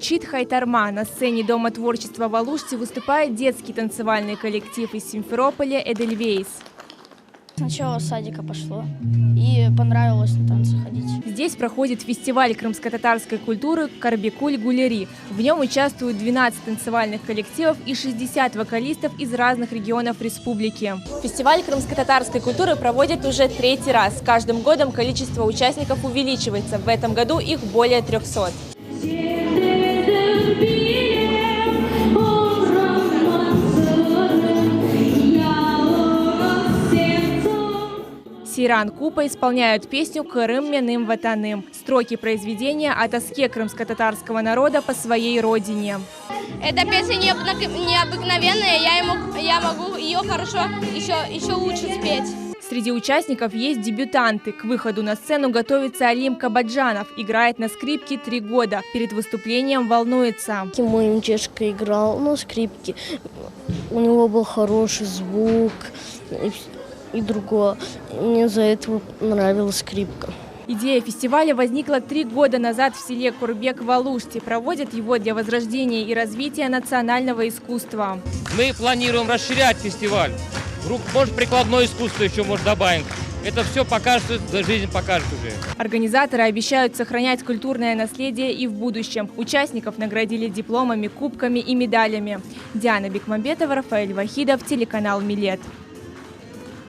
Звучит хайтарма. На сцене Дома творчества в Алуште выступает детский танцевальный коллектив из Симферополя «Эдельвейс». Сначала с садика пошло и понравилось на танцы ходить. Здесь проходит фестиваль крымско-татарской культуры «Карбикуль-Гулери». В нем участвуют 12 танцевальных коллективов и 60 вокалистов из разных регионов республики. Фестиваль крымско-татарской культуры проводят уже 3-й раз. С каждым годом количество участников увеличивается. В этом году их более 300. Сейран Купа исполняют песню «Кырым меным ватаным». Строки произведения о тоске крымско-татарского народа по своей родине. Эта песня необыкновенная, я могу ее хорошо еще лучше спеть. Среди участников есть дебютанты. К выходу на сцену готовится Алим Кабаджанов. Играет на скрипке 3 года. Перед выступлением волнуется. Мой дедушка играл на скрипке. У него был хороший звук и другое. Мне за этого нравилась скрипка. Идея фестиваля возникла 3 года назад в селе Курбек в Алуште. Проводят его для возрождения и развития национального искусства. Мы планируем расширять фестиваль. Может, прикладное искусство еще может добавить. Это все покажет, жизнь покажет уже. Организаторы обещают сохранять культурное наследие и в будущем. Участников наградили дипломами, кубками и медалями. Диана Бекмамбетова, Рафаэль Вахидов, телеканал «Милет».